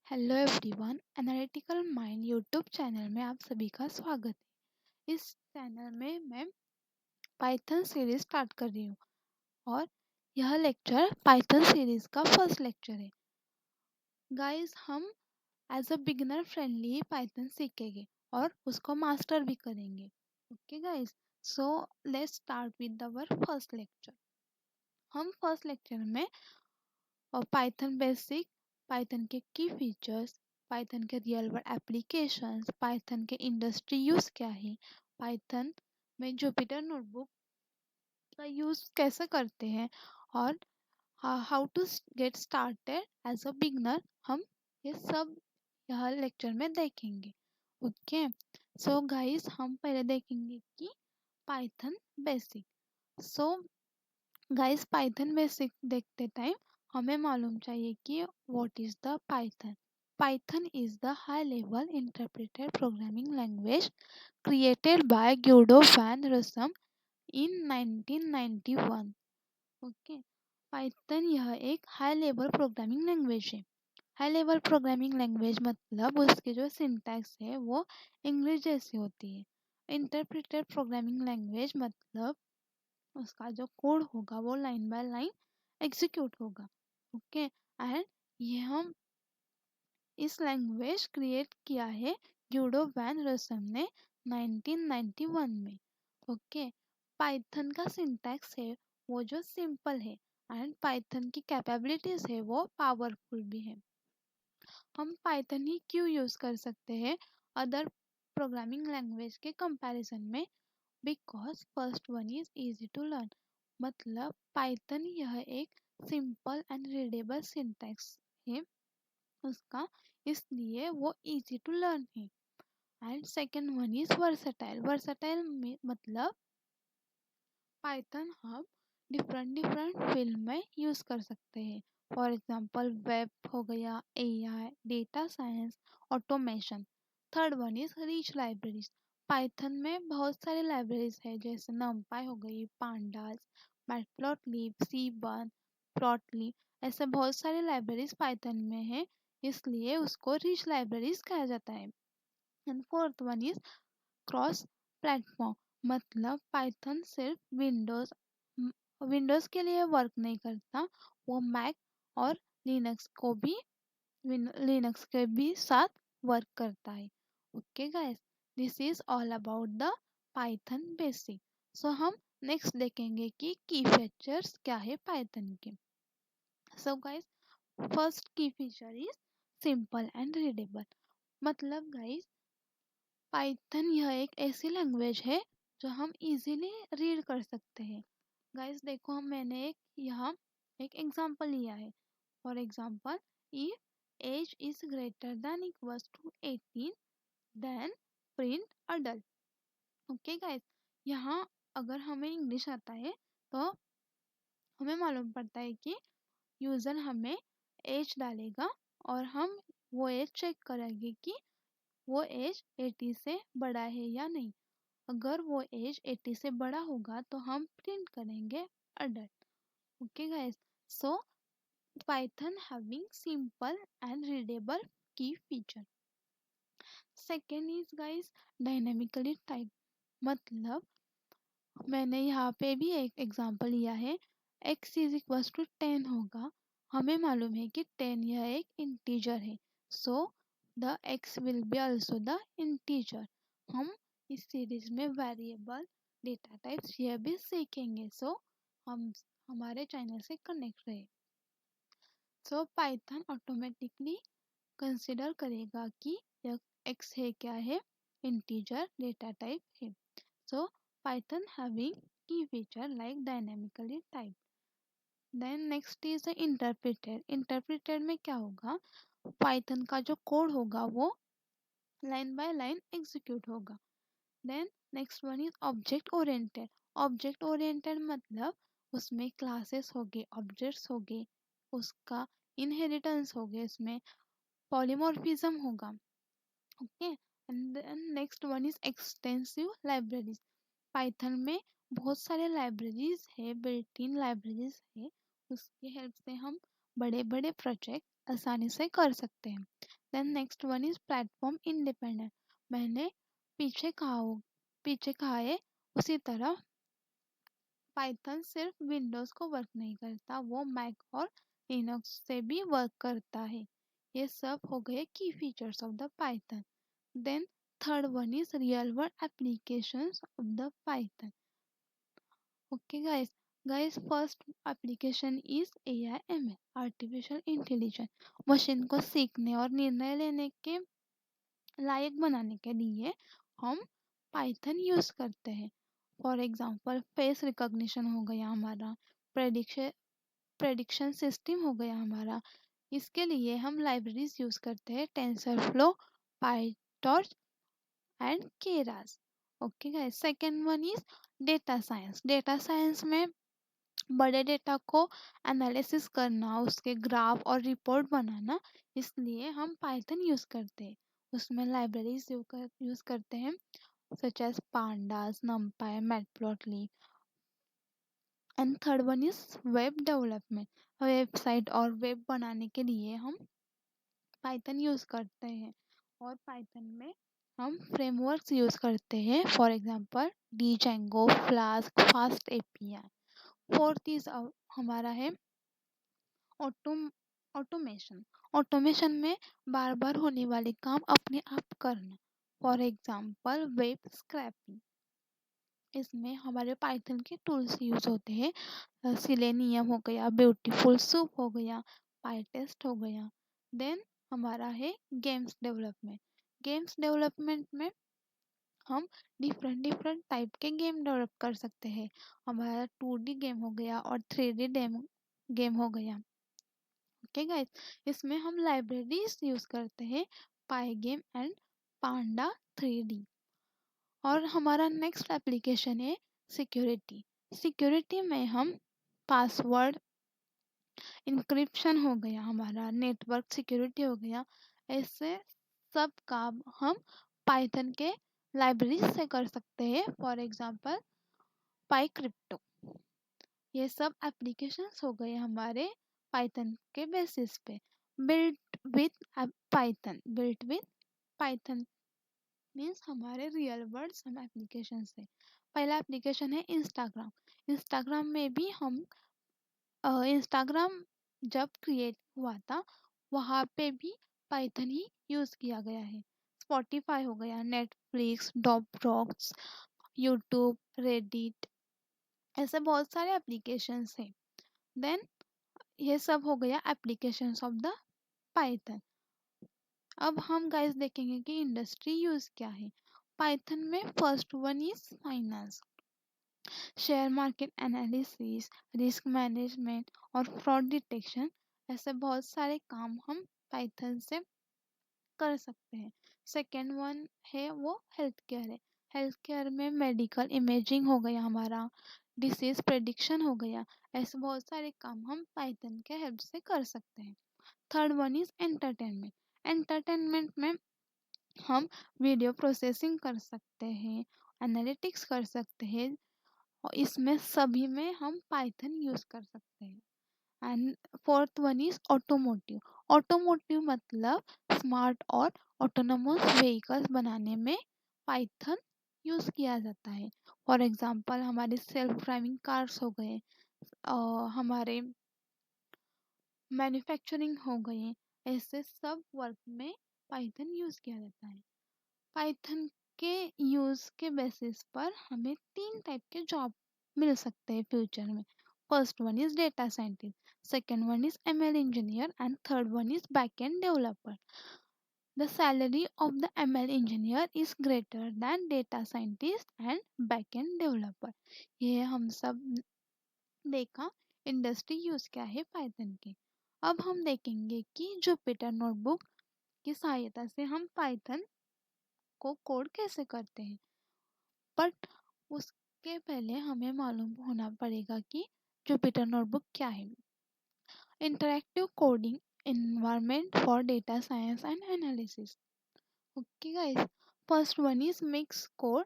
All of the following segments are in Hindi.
Hello everyone, analytical mind YouTube channel में आप सभी का स्वागत है। इस चैनल में मैं पाइथन सीरीज स्टार्ट कर रही हूँ और यह लेक्चर पाइथन सीरीज का फर्स्ट लेक्चर है। गाइस, हम as a beginner friendly Python सीखेंगे और उसको मास्टर भी करेंगे। Okay guys, so let's start with our first lecture. हम फर्स्ट लेक्चर में और पाइथन बेसिक, पाइथन के की फीचर्स, पाइथन के रियल वर्ल्ड एप्लीकेशंस, पाइथन के इंडस्ट्री यूज़ क्या है, पाइथन में जुपिटर नोटबुक का यूज़ कैसे करते हैं और how to get started as a beginner, हम ये सब यह लेक्चर में देखेंगे। ओके, सो गाइस, हम पहले देखेंगे कि Python basic. So guys, Python basic देखते टाइम हमें मालूम चाहिए कि what is the Python. Python is the high level interpreted programming language created by Guido van Rossum in 1991। Okay, Python यह एक हाई लेवल प्रोग्रामिंग लैंग्वेज है। हाई लेवल प्रोग्रामिंग लैंग्वेज मतलब उसके जो सिंटैक्स है वो इंग्लिश जैसी होती है। इंटरप्रेटेड प्रोग्रामिंग लैंग्वेज मतलब उसका जो कोड होगा वो लाइन बाय लाइन एग्जीक्यूट होगा। ओके, एंड ये हम इस लैंग्वेज क्रिएट किया है यूडो वैन रसम ने 1991 में। ओके, पाइथन का सिंटैक्स है वो जो सिंपल है एंड पाइथन की कैपेबिलिटीज है वो पावरफुल भी है। हम पाइथन ही क्यों यूज़ कर सकते हैं अदर प्रोग्रामिंग लैंग्वेज के कंपैरिजन में? Because first one is easy to learn. मतलब पाइथन यह एक सिंपल एंड रीडेबल सिंटैक्स है उसका, इसलिए वो इजी टू लर्न है। And second one is versatile. Versatile मतलब पाइथन हम डिफरेंट डिफरेंट फील्ड में यूज़ कर सकते हैं। फॉर एग्जांपल वेब हो गया, AI, data science, automation. Third one is rich libraries. Python में बहुत सारी लाइब्रेरीज है जैसे नमपाई हो गई, पांडास, मैटप्लॉटलिब, सीबर्न, प्लॉटली, ऐसे बहुत सारी लाइब्रेरीज पाइथन में है, इसलिए उसको रिच लाइब्रेरीज कहा जाता है। And fourth one is cross platform. मतलब पाइथन सिर्फ विंडोज़ के लिए वर्क नहीं करता, वो मैक और लिनक्स के भी साथ वर्क करता है। Okay guys, this is all about the Python basic. So हम नेक्स्ट देखेंगे कि की फीचर्स क्या है पाइथन के। सो गाइस, फर्स्ट की feature is simple and readable. मतलब गाइस, पाइथन यह एक ऐसी लैंग्वेज है जो हम इजीली रीड कर सकते हैं। गाइस देखो, हम मैंने यहाँ एक एग्जांपल लिया है। For example, if age is greater than equals to 18 then print adult. Okay guys, यहाँ अगर हमें इंग्लिश आता है तो हमें मालूम पड़ता है कि यूज़र हमें एज डालेगा और हम वो एज चेक करेंगे कि वो एज 80 से बड़ा है या नहीं। अगर वो एज 80 से बड़ा होगा तो हम प्रिंट करेंगे adult. Okay guys, so Python having simple and readable key feature. Second is guys dynamically type. मतलब मैंने यहाँ पे भी एक एग्जांपल लिया है। x इज इक्वल टू 10 होगा, हमें मालूम है कि 10 यह एक इंटीजर है, so the x will be also the integer. हम इस सीरीज में वेरिएबल, डेटा टाइप्स यह भी सीखेंगे, सो हम हमारे चैनल से कनेक्ट रहे। सो पाइथन ऑटोमेटिकली कंसिडर करेगा कि यह x है क्या है, इंटीजर डेटा टाइप है। So Python having key feature like dynamically type. Then next is the interpreted. Interpreted में क्या होगा, पाइथन का जो कोड होगा वो लाइन बाय लाइन एग्जीक्यूट होगा। Then next one is object oriented. Object oriented मतलब उसमें क्लासेस हो गए, ऑब्जेक्ट्स हो गए, उसका इनहेरिटेंस हो गए, उसमें पॉलीमॉर्फिज्म होगा। Okay, and next one is extensive libraries. Python में बहुत सारे लाइब्रेरीज है, बिल्ट इन लाइब्रेरीज है, उसकी हेल्प से हम बड़े बड़े प्रोजेक्ट आसानी से कर सकते हैं। Then next one is platform independent. मैंने पीछे कहा है उसी तरह पाइथन सिर्फ विंडोज को वर्क नहीं करता, वो मैक और लिनक्स से भी वर्क करता है। ये सब हो गए key features of the Python. Then third one is real world applications of the Python. Okay guys first application is AI/ML, artificial intelligence. Machine को सीखने और निर्णय लेने के लायक बनाने के लिए हम पाइथन यूज करते हैं। फॉर एग्जांपल फेस रिकॉग्निशन हो गया हमारा, प्रेडिक्शन प्रेडिक्शन सिस्टम हो गया हमारा। इसके लिए हम लाइब्रेरीज यूज करते हैं TensorFlow, PyTorch and Keras. Okay guys second one is data science. Data science में बड़े डेटा को एनालिसिस करना, उसके ग्राफ और रिपोर्ट बनाना, इसलिए हम पाइथन यूज करते हैं। उसमें लाइब्रेरीज यूज करते हैं such as pandas, numpy, matplotlib. And third one is web development. Website और वेब बनाने के लिए हम पाइथन यूज करते हैं, और पाइथन में हम फ्रेमवर्क्स यूज करते हैं, for example Django, Flask, fast API. Fourth is हमारा है ऑटोम ऑटोमेशन। ऑटोमेशन में बार बार होने वाले काम अपने आप करना, फॉर एग्जांपल वेब स्क्रैपिंग। इसमें हमारे पाइथन के टूल्स यूज होते हैं, सिलेनियम हो गया, ब्यूटीफुल सूप हो गया, पाइटेस्ट हो गया। देन हमारा है गेम्स डेवलपमेंट। गेम्स डेवलपमेंट में हम डिफरेंट डिफरेंट टाइप के गेम डेवलप कर सकते हैं। हमारा 2D गेम हो गया और 3D गेम हो गया। ओके गाइस, इसमें हम लाइब्रेरीज यूज करते हैं पाइगेम एंड पांडा 3D। और हमारा नेक्स्ट एप्लीकेशन है सिक्योरिटी। सिक्योरिटी में हम पासवर्ड इंक्रिप्शन हो गया, हमारा नेटवर्क सिक्योरिटी हो गया, ऐसे सब काम हम पाइथन के लाइब्रेरी से कर सकते हैं, फॉर एग्जांपल पाइक्रिप्टो। ये सब एप्लीकेशंस हो गए हमारे पाइथन के बेसिस पे। बिल्ट विथ पाइथन मीन्स हमारे रियल वर्ल्ड हम एप्लीकेशन से। पहला एप्लीकेशन है इंस्टाग्राम। इंस्टाग्राम में भी हम इंस्टाग्राम जब क्रिएट हुआ था वहाँ पे भी पाइथन ही यूज़ किया गया है। स्पॉटिफाई हो गया, नेटफ्लिक्स, ड्रॉपबॉक्स, यूट्यूब, रेडिट, ऐसे बहुत सारे एप्लीकेशंस हैं। देन ये सब हो गया एप्लीकेशंस ऑफ द पाइथन। अब हम गाइस देखेंगे कि इंडस्ट्री यूज क्या है पाइथन में। First one is finance, share market analysis, risk management और फ्रॉड डिटेक्शन, ऐसे बहुत सारे काम हम पाइथन से कर सकते हैं। सेकेंड वन है वो हेल्थ केयर है। हेल्थ केयर में मेडिकल इमेजिंग हो गया हमारा, डिसीज प्रेडिक्शन हो गया, ऐसे बहुत सारे काम हम पाइथन के हेल्प से कर सकते हैं। Third one is entertainment. Entertainment में हम वीडियो प्रोसेसिंग कर सकते हैं, एनालिटिक्स कर सकते हैं, और इसमें सभी में हम पाइथन यूज कर सकते हैं। And fourth one is automotive. Automotive मतलब स्मार्ट और ऑटोनोमस व्हीकल्स बनाने में पाइथन यूज किया जाता है। फॉर एग्जांपल हमारे सेल्फ ड्राइविंग कार्स हो गए, हमारे मैन्युफैक्चरिंग हो गए, ऐसे सब वर्क में पाइथन यूज किया जाता है। पाइथन के यूज के बेसिस पर हमें 3 टाइप के जॉब मिल सकते हैं फ्यूचर में। First one is data scientist, second one is ML engineer and third one is backend developer. The salary of the ML engineer is greater than data scientist and backend developer. ये हम सब देखा इंडस्ट्री यूज क्या है पाइथन की। अब हम देखेंगे कि जुपिटर नोटबुक की सहायता से हम पाइथन को कोड कैसे करते हैं। बट उसके पहले हमें मालूम होना पड़ेगा कि जुपिटर नोटबुक क्या है। Interactive coding environment for data science and analysis. Okay guys, first one is mix code,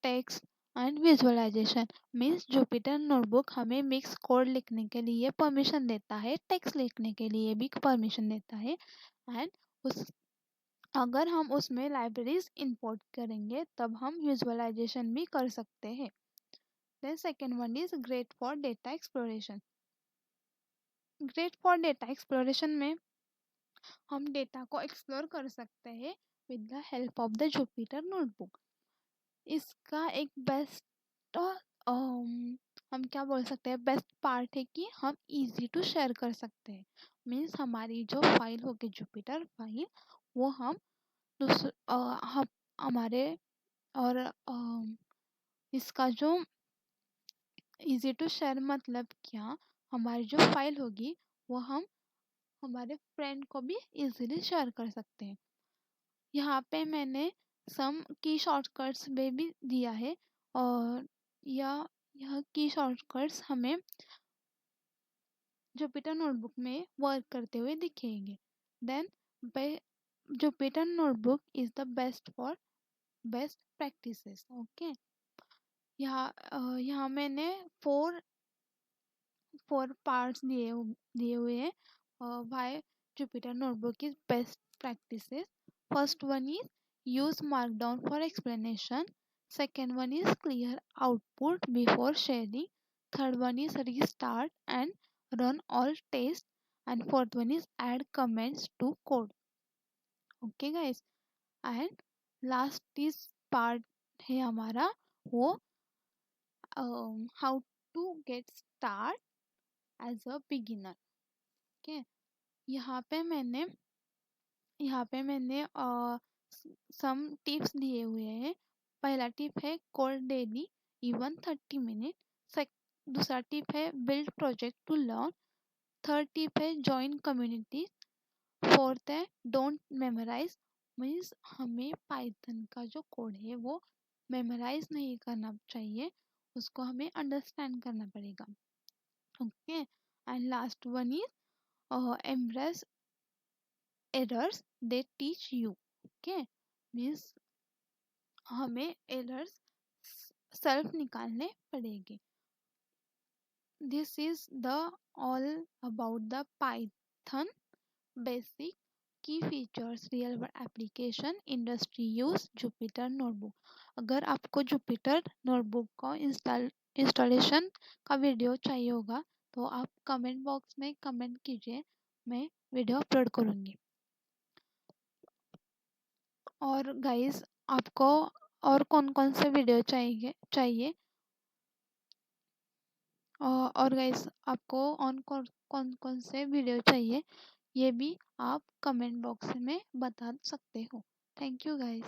text and visualization। Means Jupyter notebook हमें मिक्स कोड लिखने के लिए परमिशन देता है, टेक्स्ट लिखने के लिए भी परमिशन देता है, एंड उस अगर हम उसमें लाइब्रेरीज इंपोर्ट करेंगे तब हम विजुअलाइजेशन भी कर सकते हैं। Then second one is great for data exploration. Great for data exploration में हम डेटा को एक्सप्लोर कर सकते हैं with the help of the Jupyter notebook. इसका एक बेस्ट हम क्या बोल सकते हैं, बेस्ट पार्ट है कि हम इजी टू शेयर कर सकते हैं। मीन्स हमारी जो फाइल होगी जुपिटर फाइल, वो हम हम हमारे और इसका जो इजी टू शेयर मतलब क्या, हमारी जो फाइल होगी वो हम हमारे फ्रेंड को भी इजीली शेयर कर सकते हैं। यहाँ पे मैंने सम की शॉर्टकट्स में भी दिया है, और यह की शॉर्टकट्स हमें जुपिटर नोटबुक में वर्क करते हुए दिखेंगे। Then Jupyter notebook is the best for best practices. Okay, यहाँ मैंने फोर फोर पार्ट्स दिए हुए हैं why Jupyter notebook is best practices. First one is use markdown for explanation. Second one is clear output before sharing. Third one is restart and run all tests. And fourth one is add comments to code. Okay guys, and last is part है हमारा वो how to get start as a beginner. Okay, यहाँ पे मैंने यहाँ पे मैंने सम टिप्स दिए हुए हैं। पहला टिप है कोड डेली इवन 30 मिनट। दूसरा टिप है build project to learn. Third tip है जॉइन कम्युनिटी। फोर्थ है डोंट मेमोराइज। मीन्स हमें पाइथन का जो कोड है वो मेमोराइज नहीं करना चाहिए, उसको हमें अंडरस्टैंड करना पड़ेगा। Okay, and last one is embrace errors they teach you. Okay, means हमें एरर्स सेल्फ निकालने पड़ेंगे। This is the all about the Python basic key features real world application industry use Jupyter notebook. अगर आपको जुपिटर नोटबुक को इंस्टॉलेशन का वीडियो चाहिए होगा तो आप कमेंट बॉक्स में कमेंट कीजिए, मैं वीडियो अपलोड करूँगी। और गाइस, आपको और कौन कौन से वीडियो चाहिए और गाइस आपको कौन कौन से वीडियो चाहिए ये भी आप कमेंट बॉक्स में बता सकते हो। Thank you guys.